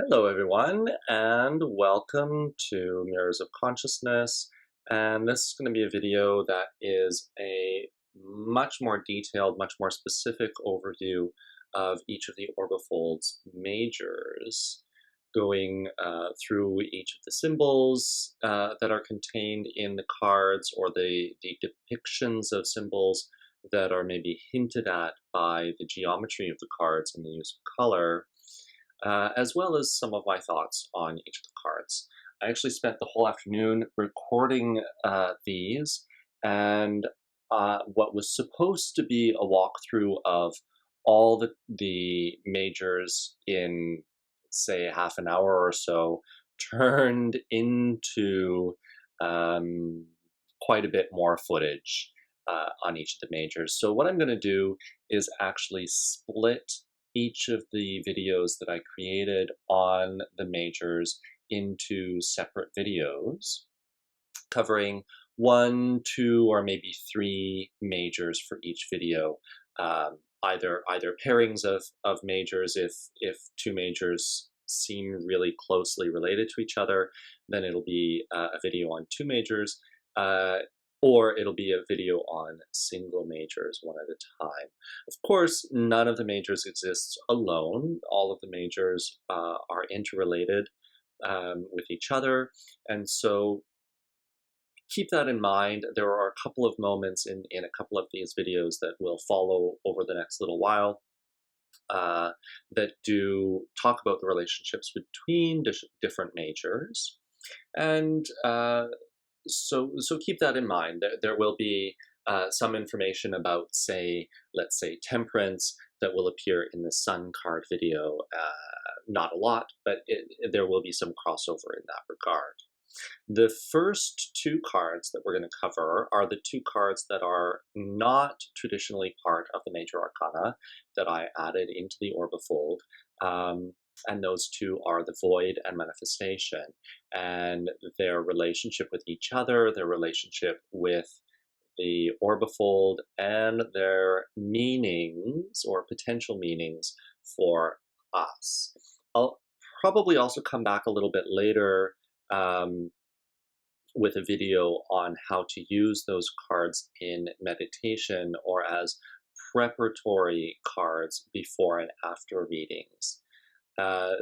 Hello, everyone, and welcome to Mirrors of Consciousness. And this is going to be a video that is a much more detailed, much more specific overview of each of the Orbifold's majors, going through each of the symbols that are contained in the cards or the depictions of symbols that are maybe hinted at by the geometry of the cards and the use of color, as well as some of my thoughts on each of the cards. I actually spent the whole afternoon recording these, and what was supposed to be a walkthrough of all the majors in, say, half an hour or so turned into um, quite a bit more footage on each of the majors. So what I'm going to do is actually split each of the videos that I created on the majors into separate videos, covering one, two, or maybe three majors for each video. Either pairings of majors, if two majors seem really closely related to each other, then it'll be a video on two majors, uh, or it'll be a video on single majors one at a time. Of course, none of the majors exists alone. All of the majors are interrelated with each other, and so keep that in mind. There are a couple of moments in a couple of these videos that will follow over the next little while uh, that do talk about the relationships between different majors. And so keep that in mind. There will be some information about, let's say, temperance that will appear in the sun card video. Not a lot, but there will be some crossover in that regard. The first two cards that we're going to cover are the two cards that are not traditionally part of the major arcana that I added into the Orbifold. And those two are the Void and Manifestation, and their relationship with each other, their relationship with the Orbifold, and their meanings or potential meanings for us. I'll probably also come back a little bit later um, with a video on how to use those cards in meditation or as preparatory cards before and after readings.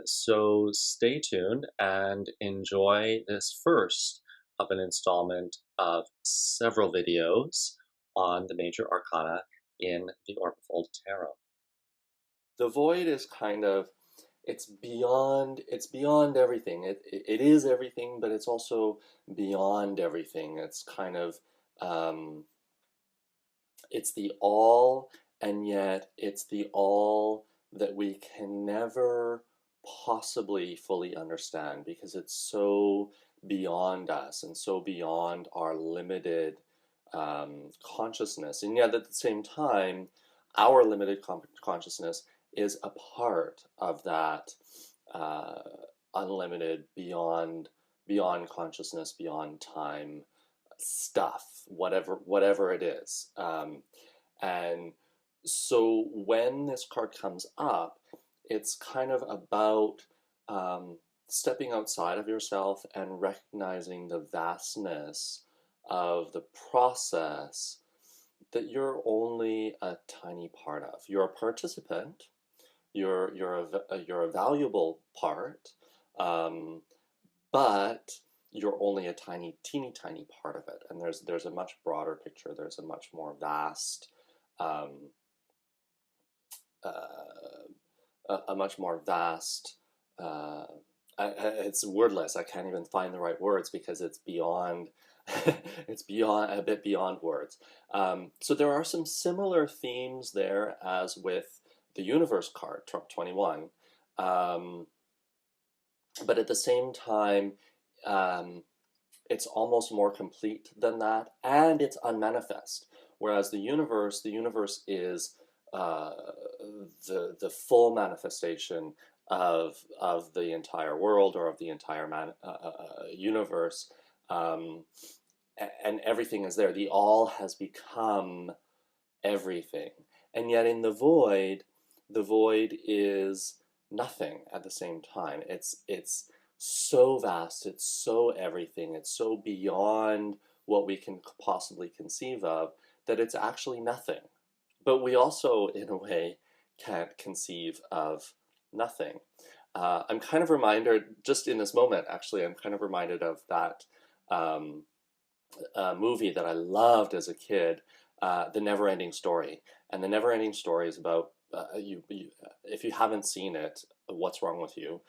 So stay tuned and enjoy this first of an installment of several videos on the major arcana in the Orbifold Tarot. The Void is kind of, it's beyond everything. It is everything, but it's also beyond everything. It's kind of it's the all, and yet it's the all that we can never possibly fully understand because it's so beyond us and so beyond our limited consciousness. And yet at the same time, our limited consciousness is a part of that uh, unlimited, beyond consciousness, beyond time stuff, whatever it is. And so when this card comes up, it's kind of about stepping outside of yourself and recognizing the vastness of the process that you're only a tiny part of. You're a participant. You're a valuable part, but you're only a teeny tiny part of it. And there's a much broader picture. There's a much more vast, um, a much more vast. It's wordless. I can't even find the right words because it's beyond. It's beyond a bit beyond words. So there are some similar themes there as with the Universe card, Trump 21. But at the same time, it's almost more complete than that, and it's unmanifest. Whereas the universe is the full manifestation of the entire world or of the entire universe, and everything is there. The all has become everything, and yet in the void is nothing at the same time. It's so vast, it's so everything, it's so beyond what we can possibly conceive of that it's actually nothing. But we also, in a way, can't conceive of nothing. I'm kind of reminded, just in this moment, actually, I'm kind of reminded of that um, movie that I loved as a kid, The Never-Ending Story. And The Never-Ending Story is about if you haven't seen it, what's wrong with you?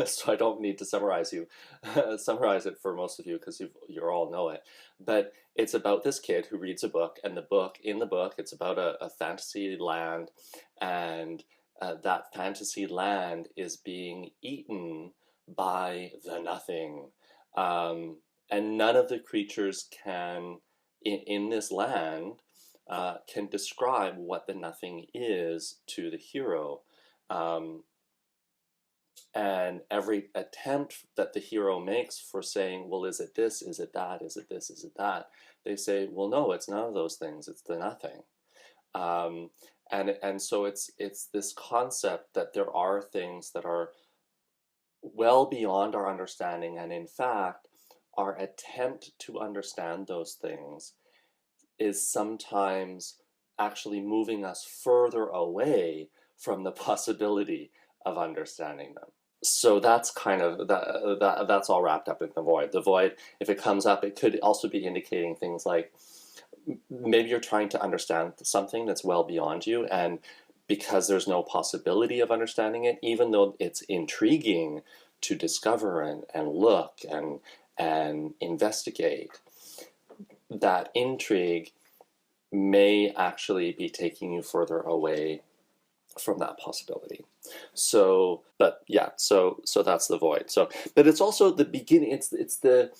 So I don't need to summarize it for most of you because you all know it. But it's about this kid who reads a book, and in the book, it's about a fantasy land, and that fantasy land is being eaten by the nothing. Um, and none of the creatures in this land can describe what the nothing is to the hero. Um, and every attempt that the hero makes for saying, well, is it this, is it that, is it this, is it that, they say, well, no, it's none of those things, it's the nothing. Um, and so it's this concept that there are things that are well beyond our understanding, and in fact, our attempt to understand those things is sometimes actually moving us further away from the possibility of understanding them. So that's kind of that's all wrapped up in the void. The void, if it comes up, it could also be indicating things like maybe you're trying to understand something that's well beyond you, and because there's no possibility of understanding it, even though it's intriguing to discover and look and investigate, that intrigue may actually be taking you further away from that possibility. So, but yeah, so that's the void. So, but it's also the beginning. It's the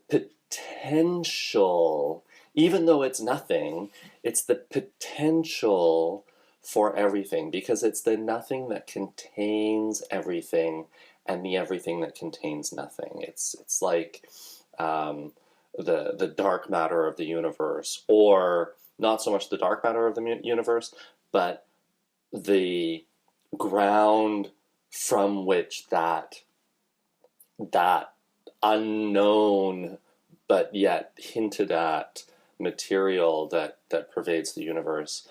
potential, even though it's nothing. It's the potential for everything, because it's the nothing that contains everything, and the everything that contains nothing. It's like the dark matter of the universe, or not so much the dark matter of the universe, but the ground from which that unknown but yet hinted at material that pervades the universe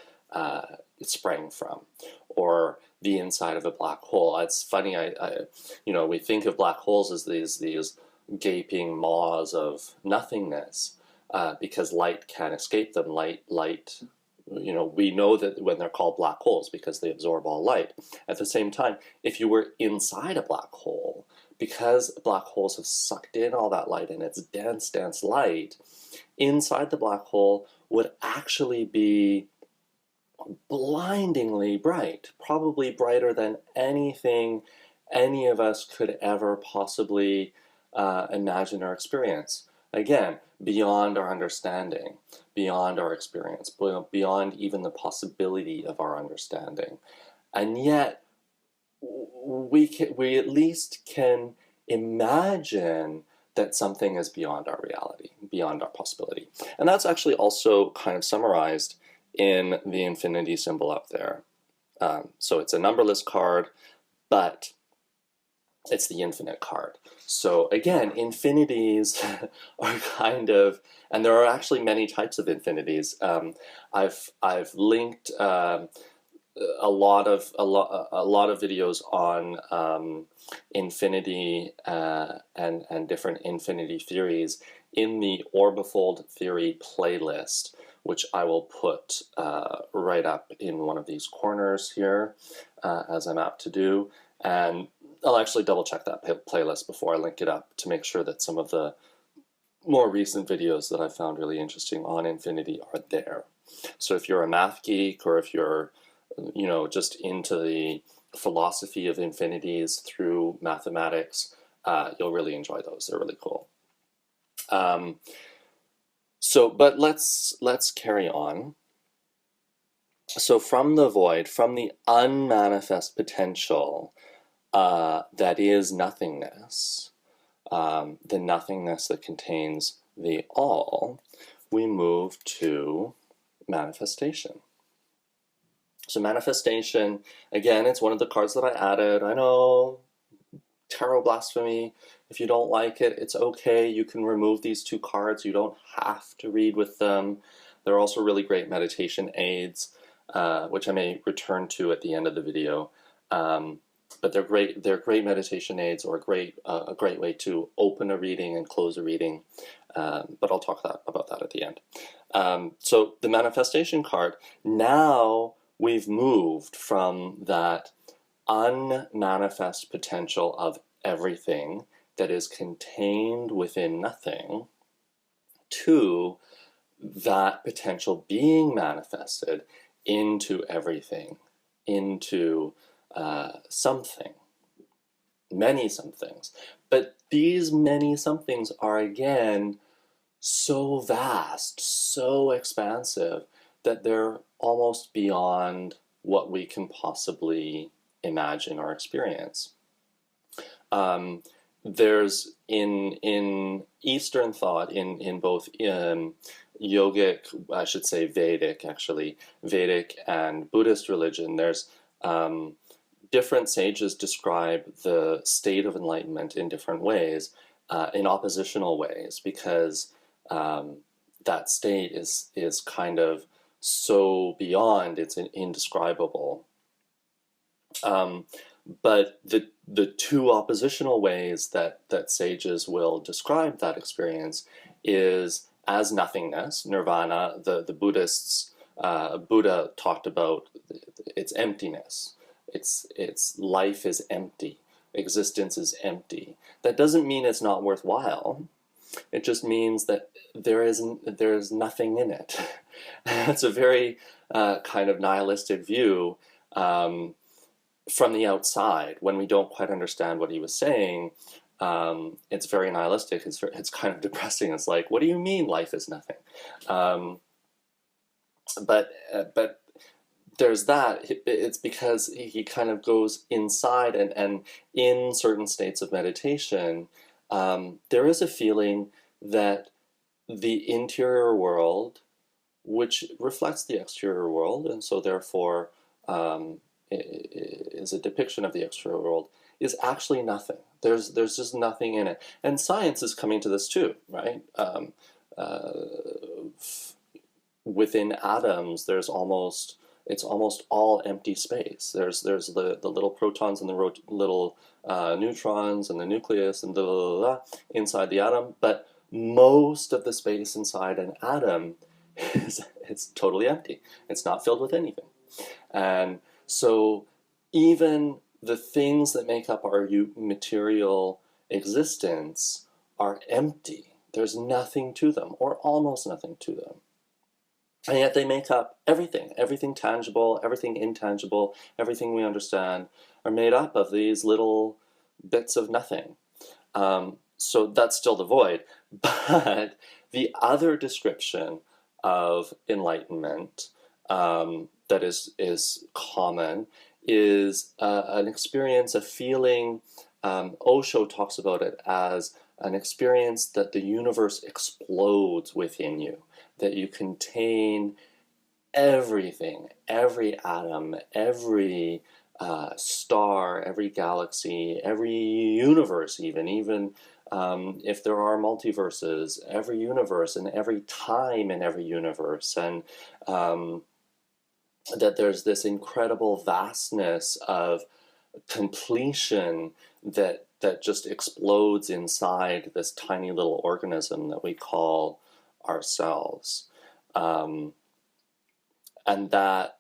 sprang from, or the inside of a black hole. It's funny, we think of black holes as these gaping maws of nothingness, because light can't escape them. Light. We know that when they're called black holes because they absorb all light. At the same time, if you were inside a black hole, because black holes have sucked in all that light and it's dense, dense light, inside the black hole would actually be blindingly bright, probably brighter than anything any of us could ever possibly imagine or experience. Again, beyond our understanding, beyond our experience, beyond even the possibility of our understanding. And yet, we at least can imagine that something is beyond our reality, beyond our possibility. And that's actually also kind of summarized in the infinity symbol up there. So it's a numberless card, but it's the infinite card. So again, infinities are kind of, and there are actually many types of infinities. I've linked a lot of videos on infinity and different infinity theories in the Orbifold theory playlist, which I will put right up in one of these corners here, as I'm apt to do. And I'll actually double check that playlist before I link it up to make sure that some of the more recent videos that I found really interesting on infinity are there. So if you're a math geek, or if you're just into the philosophy of infinities through mathematics, you'll really enjoy those. They're really cool. But let's carry on. So from the void, from the unmanifest potential that is nothingness, the nothingness that contains the all, we move to manifestation. So manifestation, again, it's one of the cards that I added. I know, tarot blasphemy. If you don't like it, it's okay. You can remove these two cards. You don't have to read with them. They're also really great meditation aids, which I may return to at the end of the video. Um, but they're great. They're great meditation aids, or a great way to open a reading and close a reading. But I'll talk about that at the end. So the manifestation card. Now we've moved from that unmanifest potential of everything that is contained within nothing to that potential being manifested into everything, into something, many somethings. But these many somethings are again so vast, so expansive, that they're almost beyond what we can possibly imagine or experience. Um, there's in Eastern thought, in both yogic, I should say Vedic, actually, Vedic and Buddhist religion, there's different sages describe the state of enlightenment in different ways, in oppositional ways, because that state is kind of so beyond, it's indescribable. Um, but the two oppositional ways that sages will describe that experience is as nothingness, nirvana. The Buddhists, Buddha talked about its emptiness. It's life is empty. Existence is empty. That doesn't mean it's not worthwhile. It just means that there is nothing in it. It's a very kind of nihilistic view. From the outside, when we don't quite understand what he was saying, it's very nihilistic. It's kind of depressing. It's like, what do you mean life is nothing? Um, but there's that. It's because he kind of goes inside, and in certain states of meditation, there is a feeling that the interior world, which reflects the exterior world, and so therefore is a depiction of the exterior world, is actually nothing. There's just nothing in it, and science is coming to this too, right? Uh, Within atoms, it's almost all empty space. There's the little protons and the little neutrons and the nucleus and inside the atom, but most of the space inside an atom it's totally empty. It's not filled with anything. And so even the things that make up our material existence are empty. There's nothing to them, or almost nothing to them. And yet they make up everything. Everything tangible, everything intangible, everything we understand are made up of these little bits of nothing. So that's still the void. But the other description of enlightenment, that is common, is an experience, a feeling. Osho talks about it as an experience that the universe explodes within you, that you contain everything, every atom, every star, every galaxy, every universe, even if there are multiverses, every universe and every time in every universe, and that there's this incredible vastness of completion that just explodes inside this tiny little organism that we call ourselves. And that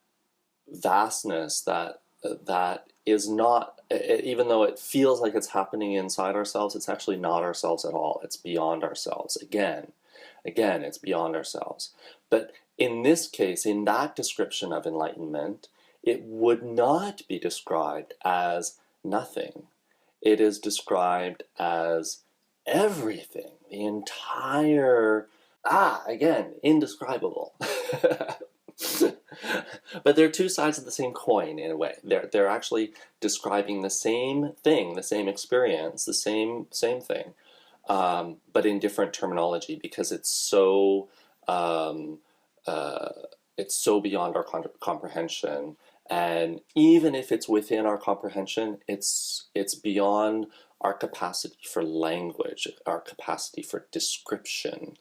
vastness, that is not, even though it feels like it's happening inside ourselves, it's actually not ourselves at all. It's beyond ourselves. Again, it's beyond ourselves. But in this case, in that description of enlightenment, it would not be described as nothing. It is described as everything, the entire, again, indescribable. But they're two sides of the same coin in a way. They're actually describing the same thing, the same experience, the same thing, but in different terminology, because um, it's so beyond our comprehension, And even if it's within our comprehension, it's beyond our capacity for language, our capacity for description,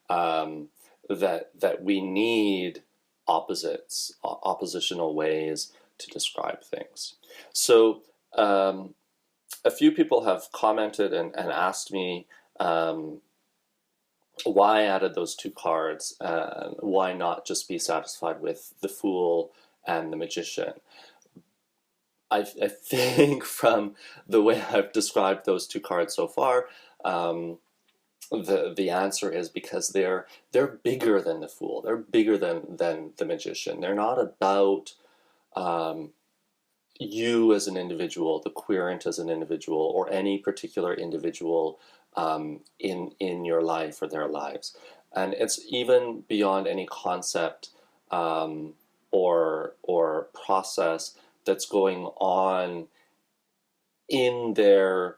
um, that we need oppositional ways to describe things. So a few people have commented and asked me why I added those two cards, and why not just be satisfied with the Fool and the Magician. I think from the way I've described those two cards so far, the answer is because they're bigger than the Fool. They're bigger than the Magician. They're not about um, you as an individual, the querent as an individual, or any particular individual in your life or their lives. And it's even beyond any concept or process that's going on in their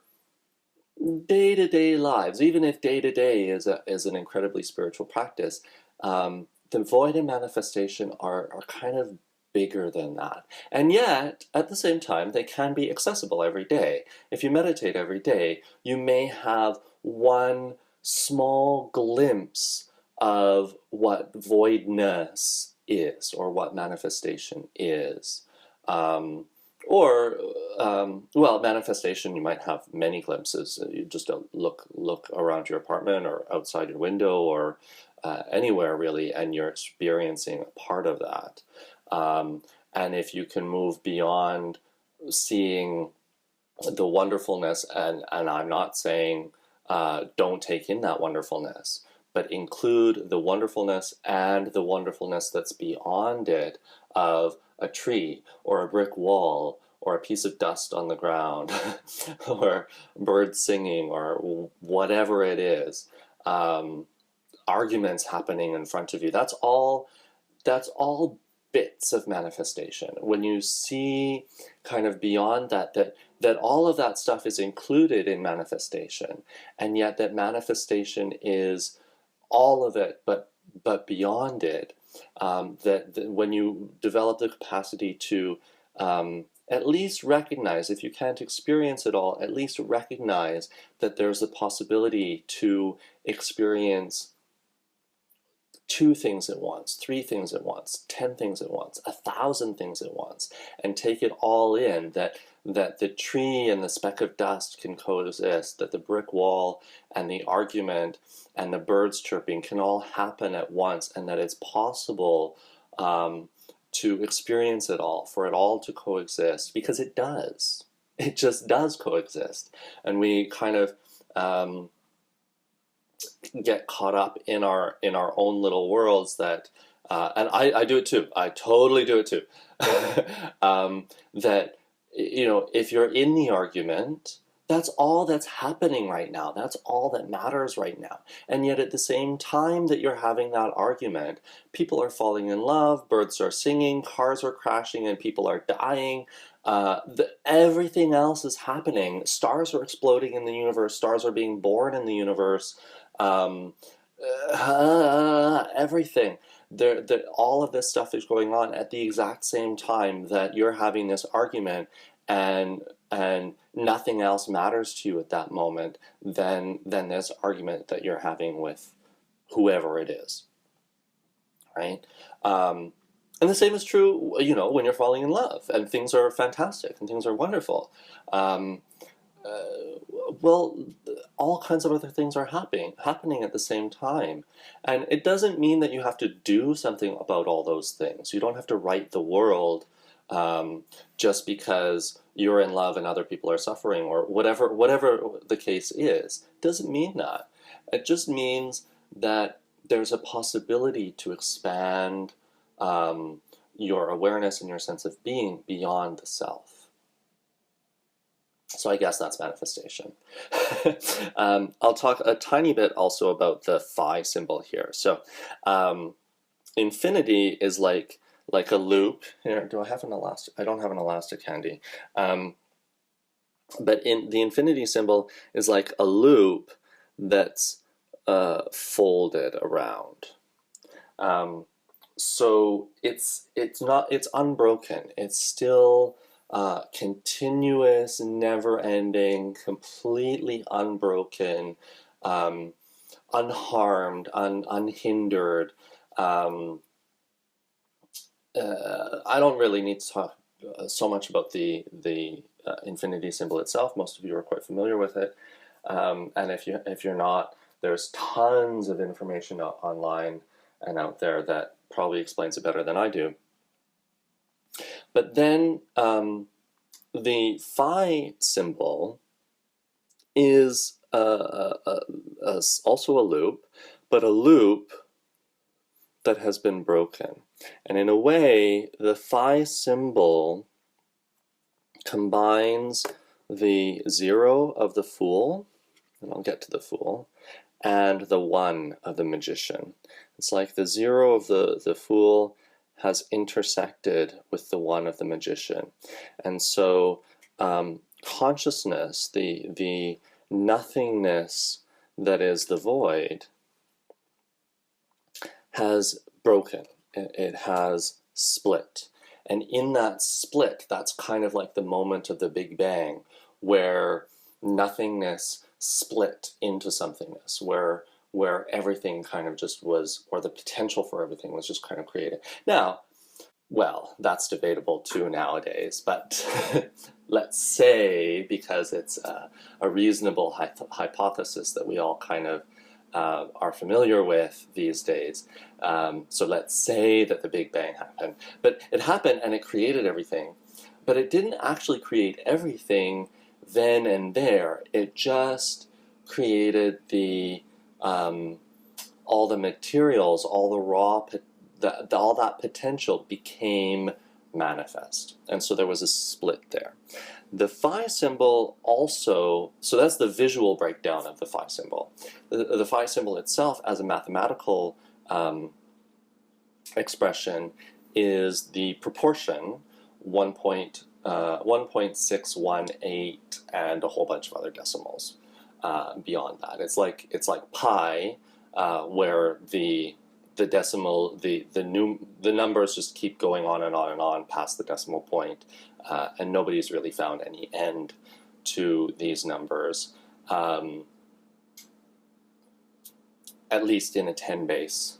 day-to-day lives. Even if day-to-day is an incredibly spiritual practice, the void and manifestation are kind of bigger than that. And yet, at the same time, they can be accessible every day. If you meditate every day, you may have one small glimpse of what voidness is, or what manifestation is. Um, or, well, manifestation, you might have many glimpses. You just don't look around your apartment or outside your window, or anywhere really, and you're experiencing a part of that. And if you can move beyond seeing the wonderfulness, and I'm not saying don't take in that wonderfulness, but include the wonderfulness and the wonderfulness that's beyond it, of a tree or a brick wall or a piece of dust on the ground or birds singing or whatever it is, arguments happening in front of you. That's all bits of manifestation. When you see kind of beyond that all of that stuff is included in manifestation, and yet that manifestation is all of it, but beyond it, that when you develop the capacity to at least recognize, if you can't experience it all, at least recognize that there's a possibility to experience two things at once, three things at once, 10 things at once, 1,000 things at once, and take it all in, that the tree and the speck of dust can coexist, that the brick wall and the argument and the birds chirping can all happen at once, and that it's possible to experience it all, for it all to coexist, because it does. It just does coexist. And we kind of get caught up in our own little worlds, that and I do it too. I totally do it too. That, if you're in the argument, that's all that's happening right now. That's all that matters right now. And yet at the same time that you're having that argument, people are falling in love, birds are singing, cars are crashing, and people are dying. Everything else is happening. Stars are exploding in the universe. Stars are being born in the universe. Um, Everything. All of this stuff is going on at the exact same time that you're having this argument, and nothing else matters to you at that moment than this argument that you're having with whoever it is, right? And the same is true, when you're falling in love and things are fantastic and things are wonderful. Um, well, all kinds of other things are happening at the same time. And it doesn't mean that you have to do something about all those things. You don't have to right the world just because you're in love and other people are suffering, or whatever the case is. It doesn't mean that. It just means that there's a possibility to expand your awareness and your sense of being beyond the self. So I guess that's manifestation. I'll talk a tiny bit also about the phi symbol here. So infinity is like a loop. Here, do I have an elastic? I don't have an elastic handy. But in the infinity symbol is like a loop that's folded around. so it's unbroken. It's still continuous, never-ending, completely unbroken, um, unharmed, unhindered. Um, I don't really need to talk so much about the infinity symbol itself. Most of you are quite familiar with it, and if you're not, there's tons of information online and out there that probably explains it better than I do. But then the phi symbol is also a loop, but a loop that has been broken. And in a way, the phi symbol combines the 0 of the fool, and I'll get to the fool, and the 1 of the magician. It's like the 0 of the fool has intersected with the 1 of the magician. And so consciousness, the nothingness that is the void, has broken. It has split. And in that split, that's kind of like the moment of the Big Bang, where nothingness split into somethingness, where everything kind of just was, or the potential for everything was just kind of created. Now, well, that's debatable too nowadays, but let's say, because it's a reasonable hypothesis that we all kind of are familiar with these days. So let's say that the Big Bang happened. But it happened and it created everything. But it didn't actually create everything then and there. It just created all the materials, all the raw, all that potential became manifest. And so there was a split there. The phi symbol also, so that's the visual breakdown of the phi symbol. The phi symbol itself as a mathematical expression is the proportion 1.618 and a whole bunch of other decimals beyond that. It's like pi, where the decimal, the numbers just keep going on and on and on past the decimal point, and nobody's really found any end to these numbers, at least in a 10-base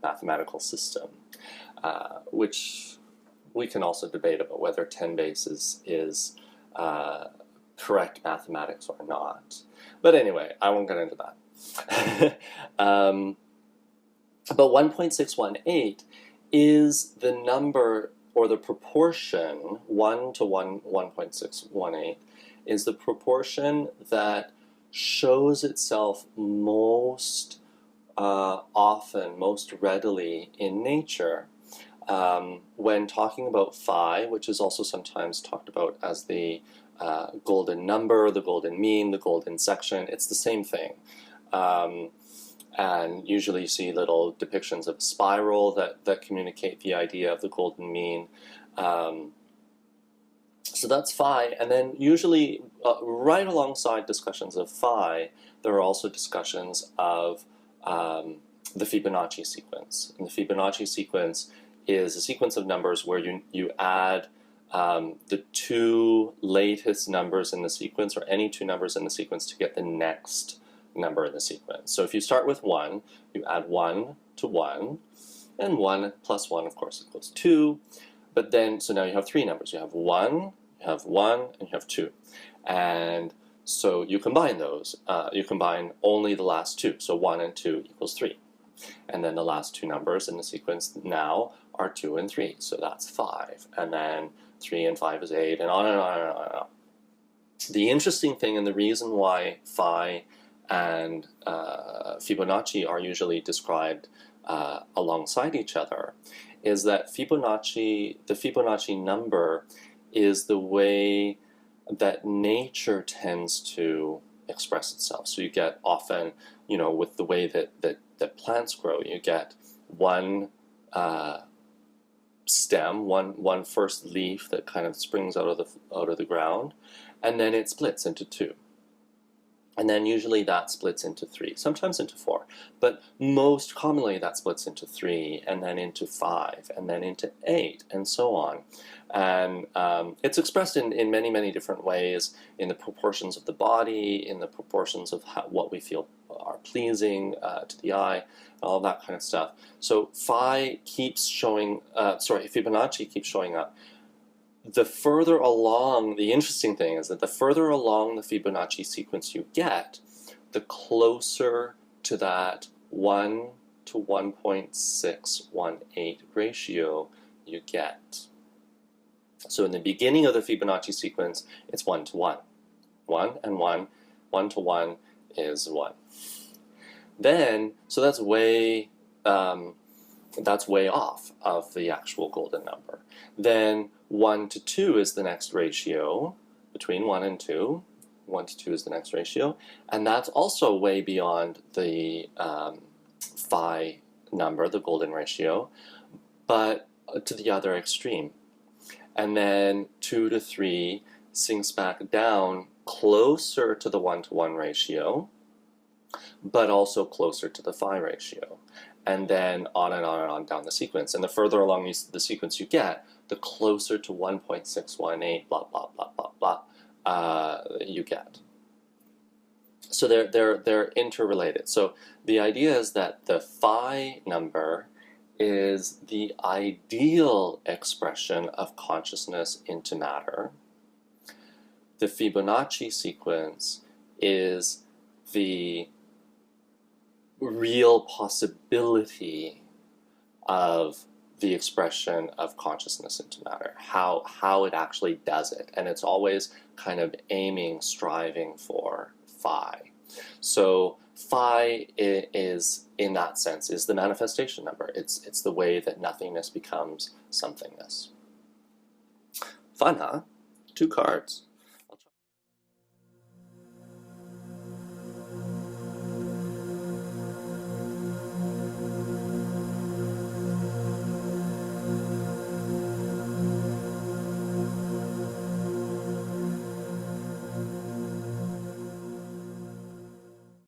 mathematical system, which we can also debate about whether 10 base is correct mathematics or not. But anyway, I won't get into that. But 1.618 is the number, or the proportion, 1 to 1.618, is the proportion that shows itself most often, most readily in nature. When talking about phi, which is also sometimes talked about as the golden number, the golden mean, the golden section, it's the same thing. And usually you see little depictions of a spiral that communicate the idea of the golden mean. So that's phi, and then usually right alongside discussions of phi, there are also discussions of the Fibonacci sequence. And the Fibonacci sequence is a sequence of numbers where you add the two latest numbers in the sequence, or any two numbers in the sequence, to get the next number in the sequence. So if you start with 1, you add 1 to 1, and 1 plus 1, of course, equals 2. But then, so now you have 3 numbers. You have 1, you have 1, and you have 2. And so you combine those. You combine only the last 2. So 1 and 2 equals 3. And then the last 2 numbers in the sequence now are 2 and 3. So that's 5. And then 3 and 5 is 8, and on and on and on and on. The interesting thing, and the reason why phi and Fibonacci are usually described alongside each other, is that the Fibonacci number is the way that nature tends to express itself. So you get often, with the way that plants grow, you get one stem, one first leaf that kind of springs out of the ground, and then it splits into 2. And then usually that splits into 3, sometimes into 4, but most commonly that splits into 3, and then into 5, and then into 8, and so on. And it's expressed in many, many different ways, in the proportions of the body, in the proportions of what we feel are pleasing to the eye, all that kind of stuff. So Fibonacci keeps showing up. The further along, the interesting thing is that the further along the Fibonacci sequence you get, the closer to that 1 to 1.618 ratio you get. So in the beginning of the Fibonacci sequence, it's 1 to 1. 1 and 1, 1 to 1 is 1. Then, so that's way off of the actual golden number. Then 1 to 2 is the next ratio, between 1 and 2. 1 to 2 is the next ratio, and that's also way beyond the phi number, the golden ratio, but to the other extreme. And then 2 to 3 sinks back down closer to the 1 to 1 ratio, but also closer to the phi ratio. And then on and on and on down the sequence. And the further along the sequence you get, the closer to 1.618, blah, blah, blah, blah, blah, you get. So they're interrelated. So the idea is that the phi number is the ideal expression of consciousness into matter. The Fibonacci sequence is the real possibility of the expression of consciousness into matter, how it actually does it. And it's always kind of aiming, striving for phi. So phi is, in that sense, is the manifestation number. It's the way that nothingness becomes somethingness. Fun, huh? 2 cards.